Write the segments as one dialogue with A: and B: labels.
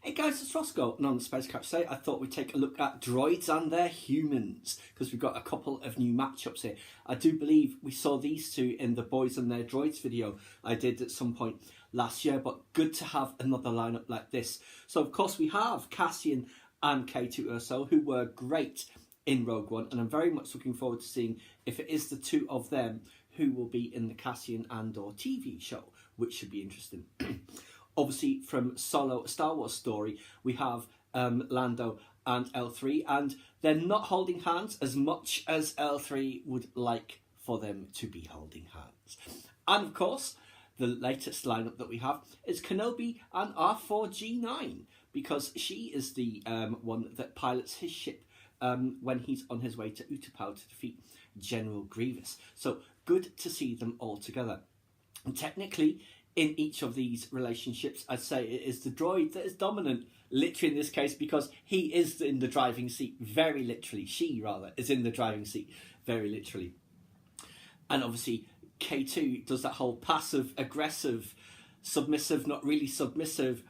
A: Hey guys, it's Roscoe, and on the Space Couch today I thought we'd take a look at droids and their humans, because we've got a couple of new matchups here. I do believe we saw these two in the Boys and Their Droids video I did at some point last year, but good to have another lineup like this. So of course we have Cassian and K2SO, who were great in Rogue One, and I'm very much looking forward to seeing if it is the two of them who will be in the Cassian Andor TV show, which should be interesting. Obviously, from Solo, a Star Wars story, we have Lando and L3, and they're not holding hands as much as L3 would like for them to be holding hands. And of course, the latest lineup that we have is Kenobi and R4G9, because she is the one that pilots his ship when he's on his way to Utapau to defeat General Grievous. So good to see them all together. And technically, in each of these relationships, I'd say it is the droid that is dominant, literally in this case, because he is in the driving seat, very literally. She, rather, is in the driving seat, very literally. And obviously, K2 does that whole passive, aggressive, submissive, not really submissive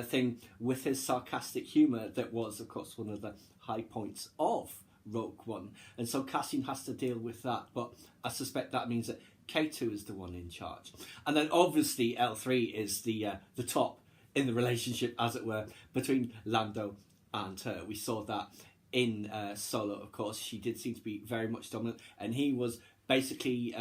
A: thing with his sarcastic humour that was, of course, one of the high points of Rogue One. And so Cassian has to deal with that, but I suspect that means that K2 is the one in charge. And then obviously L3 is the top in the relationship, as it were, between Lando and her. We saw that in Solo, of course. She did seem to be very much dominant, and he was basically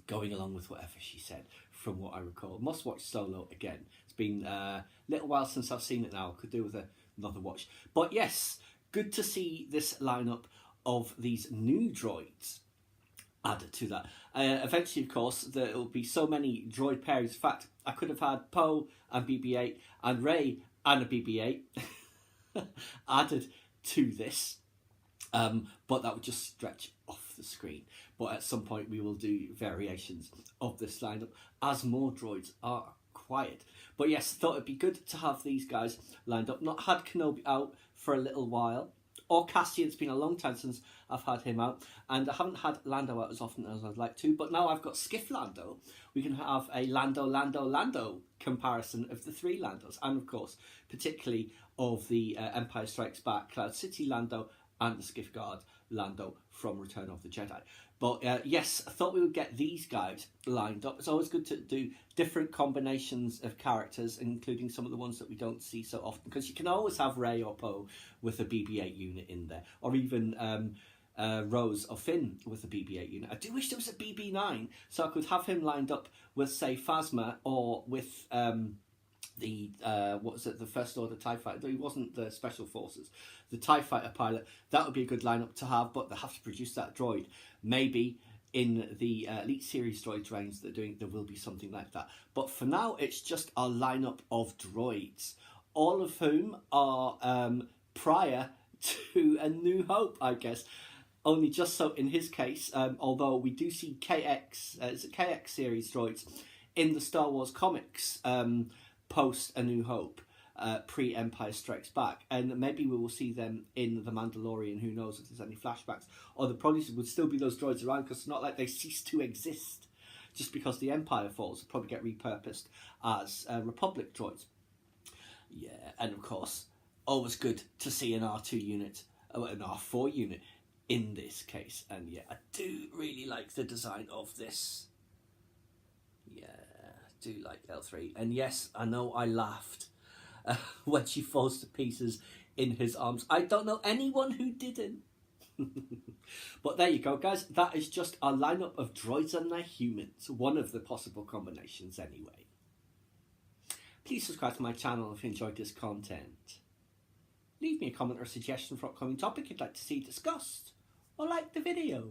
A: going along with whatever she said, from what I recall. Must watch Solo again. It's been a little while since I've seen it now. Could do with another watch. But yes, good to see this lineup of these new droids added to that. Eventually, of course, there will be so many droid pairings. In fact, I could have had Poe and BB-8 and Rey and a BB-8 added to this, but that would just stretch off the screen. But at some point, we will do variations of this lineup as more droids are acquired. But yes, thought it'd be good to have these guys lined up. Not had Kenobi out for a little while, or Cassian. It's been a long time since I've had him out, and I haven't had Lando out as often as I'd like to, but now I've got Skiff Lando. We can have a Lando comparison of the three Landos, and of course, particularly of the Empire Strikes Back, Cloud City Lando, and the Skiff Guard Lando from Return of the Jedi. But yes, I thought we would get these guys lined up. It's always good to do different combinations of characters, including some of the ones that we don't see so often, because you can always have Rey or Poe with a BB-8 unit in there, or even Rose or Finn with a BB-8 unit. I do wish there was a BB-9, so I could have him lined up with, say, Phasma, or with the First Order TIE Fighter. He wasn't the Special Forces, the TIE Fighter pilot. That would be a good lineup to have, but they have to produce that droid. Maybe in the Elite Series droids range they're doing, there will be something like that. But for now, it's just a lineup of droids, all of whom are prior to A New Hope, I guess. Only just so in his case, although we do see KX series droids in the Star Wars comics post A New Hope, pre-Empire Strikes Back, and maybe we will see them in The Mandalorian. Who knows if there's any flashbacks, or there probably would still be those droids around, because it's not like they cease to exist just because the Empire falls. They'll probably get repurposed as Republic droids. Yeah, and of course, always good to see an R2 unit, an R4 unit in this case. And yeah, I do really like the design of this. Yeah, I do like L3. And yes, I know I laughed when she falls to pieces in his arms. I don't know anyone who didn't. But there you go, guys. That is just a lineup of droids and their humans. One of the possible combinations anyway. Please subscribe to my channel if you enjoyed this content. Leave me a comment or a suggestion for an upcoming topic you'd like to see discussed, or like the video.